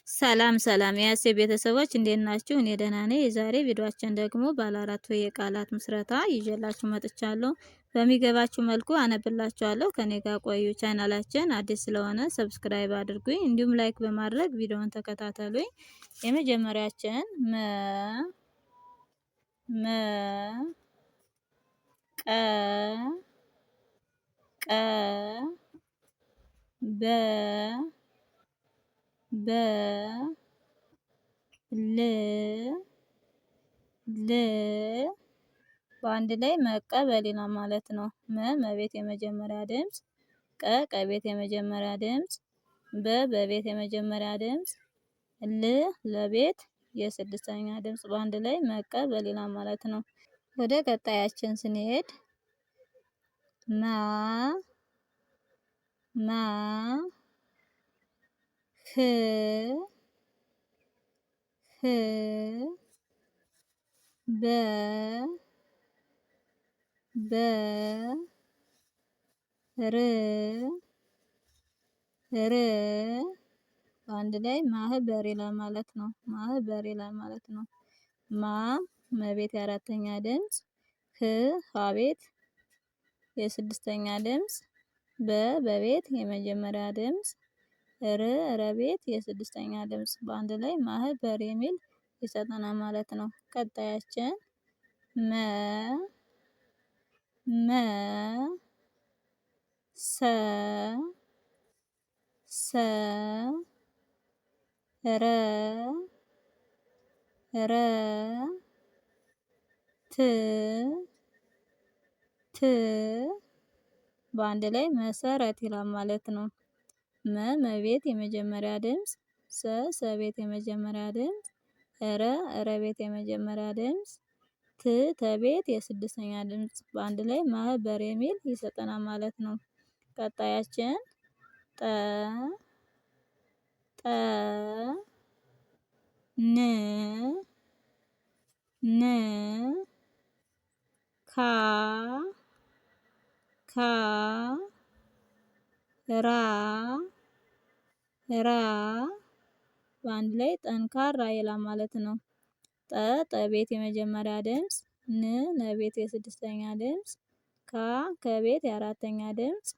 ሰላም ሰላም የአሴ ቤተሰቦች እንዴት ናችሁ? እኔ ደህና ነኝ። የዛሬ ቪዲዮአችን ደግሞ ባለ አራት ወይ የቃላት ምስረታ ይዤላችሁ መጥቻለሁ። በሚገባችሁ መልኩ አነብላችኋለሁ። ከኔ ጋር ቆዩ። ቻናላችን አዲስ ስለሆነ ሰብስክራይብ አድርጉኝ፣ እንዲሁም ላይክ በማድረግ ቪዲዮውን ተከታተሉኝ። የመጀመሪያችን ቀ በ ል በአንድ ላይ መቀበል ይላል ማለት ነው። መቤት የመጀመሪያ ድምጽ፣ ቀቤት የመጀመሪያ ድምጽ፣ በቤት የመጀመሪያ ድምጽ፣ ለቤት የስድስተኛ ድምጽ በአንድ ላይ መቀበል ይላል ማለት ነው። ወደ ቀጣያችን ስንሄድ ህ በ በአንድ ላይ ማህበር ይላል ማለት ነው። ማህበር ይላል ማለት ነው። መቤት የአራተኛ ድምጽ፣ ሀቤት የስድስተኛ ድምጽ፣ በቤት የመጀመሪያ ድምጽ፣ ረቤት የስድስተኛ ድምጽ በአንድ ላይ ማህበር የሚል ይሰጠናል ማለት ነው። ቀጣያችን ሰ ረ በአንድ ላይ መሰረት ይላል ማለት ነው። መቤት የመጀመሪያ ድምጽ፣ ሰቤት የመጀመሪያ ድምጽ፣ ረቤት የመጀመሪያ ድምጽ፣ ተቤት የስድስተኛ ድምጽ በአንድ ላይ ማህበር የሚል ይሰጠናል ማለት ነው። ቀጣያችን በአንድ ላይ ጠንካራ ይላል ማለት ነው። ጠቤት የመጀመሪያ ድምጽ፣ ነቤት የስድስተኛ ድምጽ፣ ከቤት የአራተኛ ድምጽ፣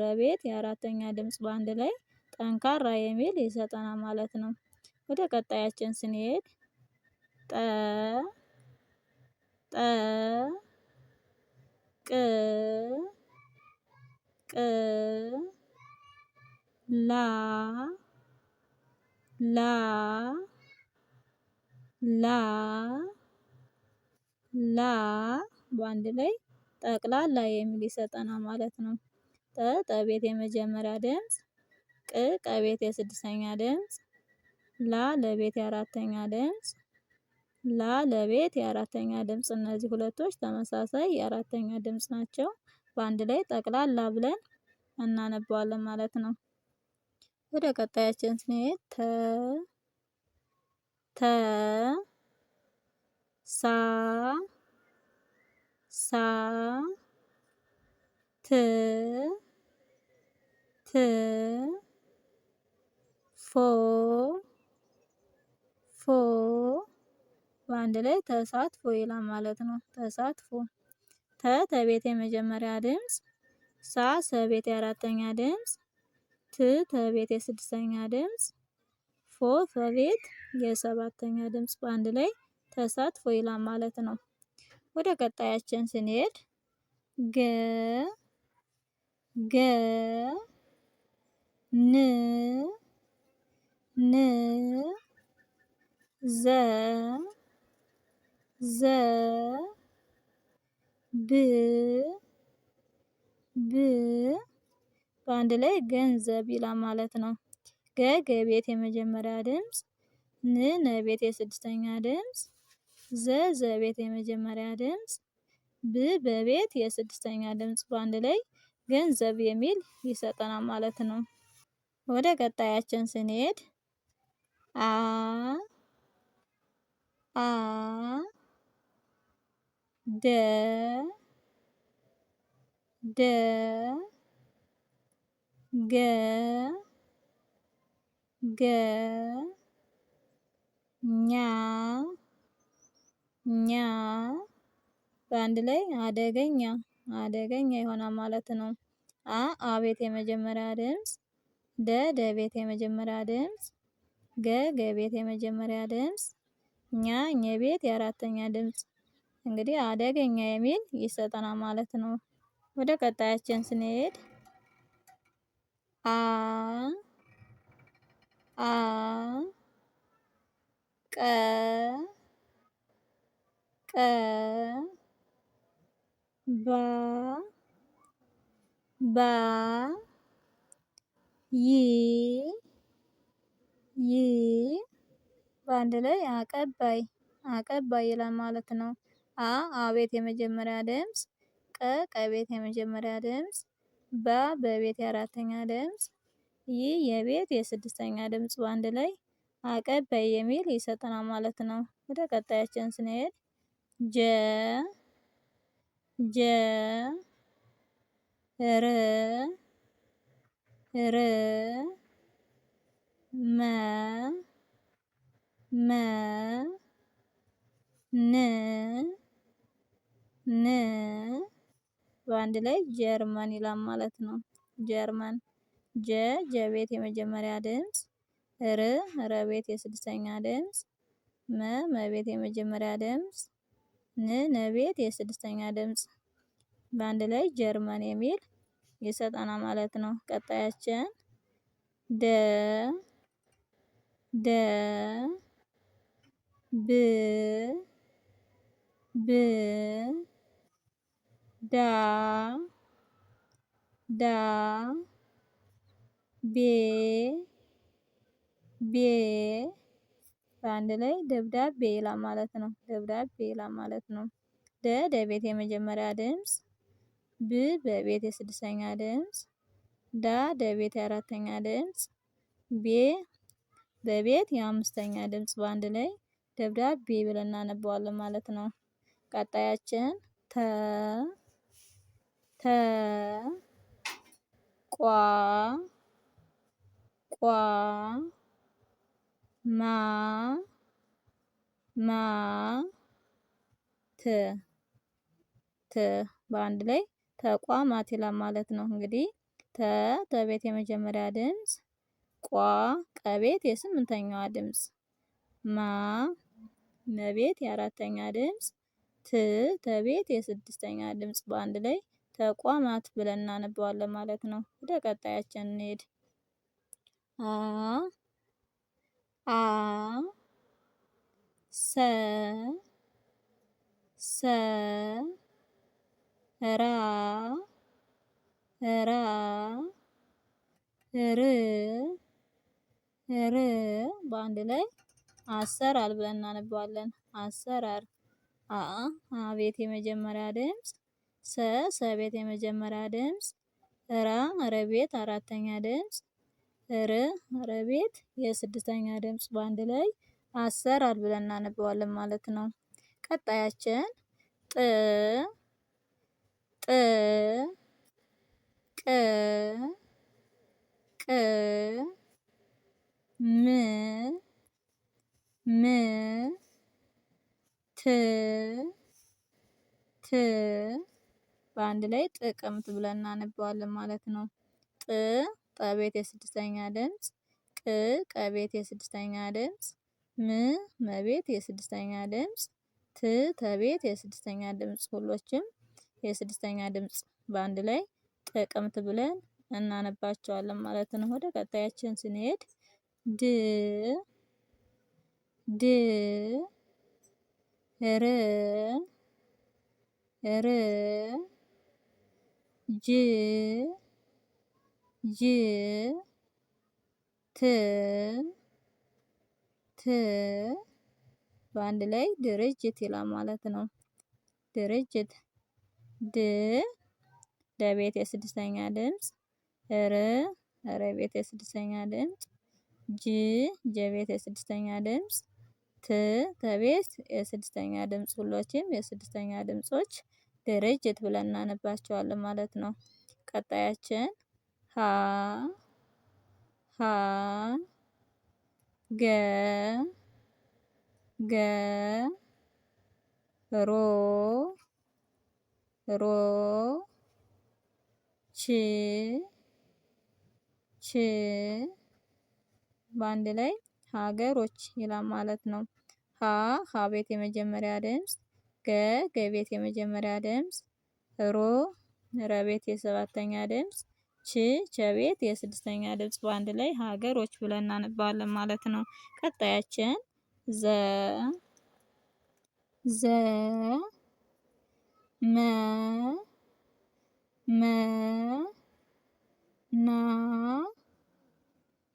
ረቤት የአራተኛ ድምጽ በአንድ ላይ ጠንካራ የሚል ይሰጠናል ማለት ነው። ወደ ቀጣያችን ስንሄድ ቅ ላ በአንድ ላይ ጠቅላላ የሚል ይሰጠናል ማለት ነው። ጠቤት የመጀመሪያ ድምጽ፣ ቀቤት የስድስተኛ ድምጽ፣ ለቤት የአራተኛ ድምጽ፣ ለቤት የአራተኛ ድምጽ እነዚህ ሁለቶች ተመሳሳይ የአራተኛ ድምጽ ናቸው። በአንድ ላይ ጠቅላላ ብለን እናነባዋለን ማለት ነው። ወደ ቀጣያችን ስንሄድ ሳ ፎ በአንድ ላይ ተሳትፎ ይላል ማለት ነው። ተሳትፎ ተቤት የመጀመሪያ ድምጽ፣ ሰቤት የአራተኛ ድምጽ፣ ተቤት የስድስተኛ ድምጽ፣ ፈቤት የሰባተኛ ድምጽ በአንድ ላይ ተሳትፎ ይላል ማለት ነው። ወደ ቀጣያችን ስንሄድ ን ዘ በአንድ ላይ ገንዘብ ይላል ማለት ነው። ገቤት የመጀመሪያ ድምጽ፣ ነቤት የስድስተኛ ድምጽ፣ ዘቤት የመጀመሪያ ድምጽ፣ በቤት የስድስተኛ ድምጽ በአንድ ላይ ገንዘብ የሚል ይሰጠናል ማለት ነው። ወደ ቀጣያችን ስንሄድ ደ ገ ገ ኛ ኛ በአንድ ላይ አደገኛ አደገኛ ይሆናል ማለት ነው። አ ቤት የመጀመሪያ ድምፅ፣ ደ ቤት የመጀመሪያ ድምፅ፣ ገ ቤት የመጀመሪያ ድምፅ፣ ኘ ቤት የአራተኛ ድምፅ። እንግዲህ አደገኛ የሚል ይሰጠናል ማለት ነው። ወደ ቀጣያችን ስንሄድ አ አ ቀ ቀ ባ ባ ይ ይ በአንድ ላይ አቀባይ አቀባይ ይላል ማለት ነው። አ ቤት የመጀመሪያ ድምፅ፣ ቀ ቤት የመጀመሪያ ድምፅ፣ ባ በቤት የአራተኛ ድምፅ፣ ይ የቤት የስድስተኛ ድምፅ በአንድ ላይ አቀባይ የሚል ይሰጠናል ማለት ነው። ወደ ቀጣያችን ስንሄድ ጀ ጀ ር ር መ መ ን ን በአንድ ላይ ጀርመን ይላል ማለት ነው። ጀርመን ጀ ቤት የመጀመሪያ ድምፅ፣ ረ ቤት የስድስተኛ ድምፅ፣ መ ቤት የመጀመሪያ ድምፅ፣ ን ቤት የስድስተኛ ድምፅ በአንድ ላይ ጀርመን የሚል ይሰጠናል ማለት ነው። ቀጣያችን ደ ደ ብ ብ ዳ ዳ ቤ ቤ በአንድ ላይ ደብዳቤ ይላል ማለት ነው። ደብዳቤ ይላል ማለት ነው። ደ ቤት የመጀመሪያ ድምፅ፣ ብ በቤት የስድስተኛ ድምፅ፣ ዳ ቤት የአራተኛ ድምፅ፣ ቤ በቤት የአምስተኛ ድምፅ በአንድ ላይ ደብዳቤ ብለን እናነበዋለን ማለት ነው። ቀጣያችን ተ ተ ቋ ቋ ማ ማ ት ት በአንድ ላይ ተቋማት ይላል ማለት ነው። እንግዲህ ተቤት የመጀመሪያ ድምፅ፣ ቀቤት የስምንተኛዋ ድምፅ፣ ማ መቤት የአራተኛ ድምፅ፣ ተቤት የስድስተኛ ድምፅ በአንድ ላይ ተቋማት ብለን እናነበዋለን ማለት ነው። ወደ ቀጣያችን እንሄድ። አ ሰ ሰ ራ ራ ር ር በአንድ ላይ አሰራር ብለን እናነበዋለን። አሰራር አ ቤት የመጀመሪያ ድምፅ፣ ሰ ቤት የመጀመሪያ ድምፅ፣ ረ ቤት አራተኛ ድምፅ፣ ረ ቤት የስድስተኛ ድምፅ በአንድ ላይ አሰራር ብለን እናነበዋለን ማለት ነው። ቀጣያችን ጥ ጥ ቅ ቅ ም ም ት ት በአንድ ላይ ጥቅምት ብለን እናነበዋለን ማለት ነው። ጠ ቤት የስድስተኛ ድምፅ፣ ቀ ቤት የስድስተኛ ድምፅ፣ መቤት የስድስተኛ ድምፅ፣ ተቤት የስድስተኛ ድምፅ ሁሎችም የስድስተኛ ድምፅ በአንድ ላይ ጥቅምት ብለን እናነባቸዋለን ማለት ነው። ወደ ቀጣያችን ስንሄድ ድ ድ ር ር ጅ ጅ ት ት በአንድ ላይ ድርጅት ይላል ማለት ነው። ድርጅት ለቤት የስድስተኛ ድምፅ፣ ረ ቤት የስድስተኛ ድምፅ፣ ጀቤት የስድስተኛ ድምፅ፣ ተቤት የስድስተኛ ድምፅ ሁሎችም የስድስተኛ ድምጾች ድርጅት ብለን እናነባቸዋለን ማለት ነው። ቀጣያችን ሀ ሀ ገ ገ ሮ ሮ ች ች በአንድ ላይ ሀገሮች ይላል ማለት ነው። ሀ ቤት የመጀመሪያ ድምፅ፣ ገ ቤት የመጀመሪያ ድምፅ፣ ሮ ቤት የሰባተኛ ድምፅ፣ ች ቤት የስድስተኛ ድምፅ በአንድ ላይ ሀገሮች ብለን እናነባዋለን ማለት ነው። ቀጣያችን ዘ መ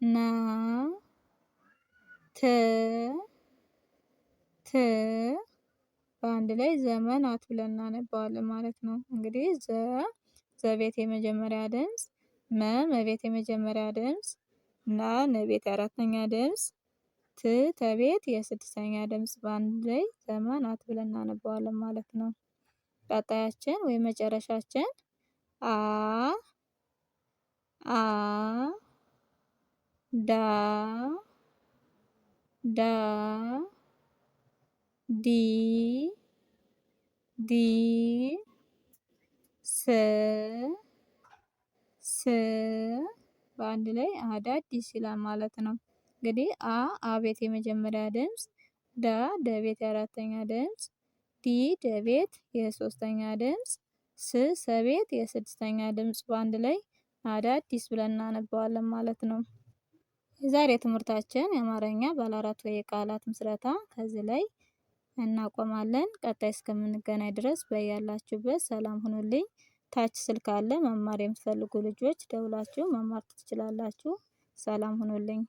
ና ት በአንድ ላይ ዘመናት ብለን እናነባዋለን ማለት ነው። እንግዲህ ዘቤት የመጀመሪያ ድምፅ፣ መቤት የመጀመሪያ ድምፅ፣ ነቤት የአራተኛ ድምፅ፣ ተቤት የስድስተኛ ድምፅ በአንድ ላይ ዘመናት ብለን እናነባዋለን ማለት ነው። ቀጣያችን ወይም መጨረሻችን አ ዳ ዲ ስ በአንድ ላይ አዳዲስ ይላል ማለት ነው። እንግዲህ ቤት የመጀመሪያ ድምፅ፣ ደቤት የአራተኛ ድምፅ፣ ደቤት የሶስተኛ ድምፅ፣ ሰቤት የስድስተኛ ድምፅ በአንድ ላይ አዳዲስ ብለን እናነባዋለን ማለት ነው። የዛሬ ትምህርታችን የአማርኛ ባለ 4 ሆሄ ቃላት ምስረታ ከዚህ ላይ እናቆማለን። ቀጣይ እስከምንገናኝ ድረስ በያላችሁበት ሰላም ሁኑልኝ። ታች ስልክ አለ። መማር የምትፈልጉ ልጆች ደውላችሁ መማር ትችላላችሁ። ሰላም ሁኑልኝ።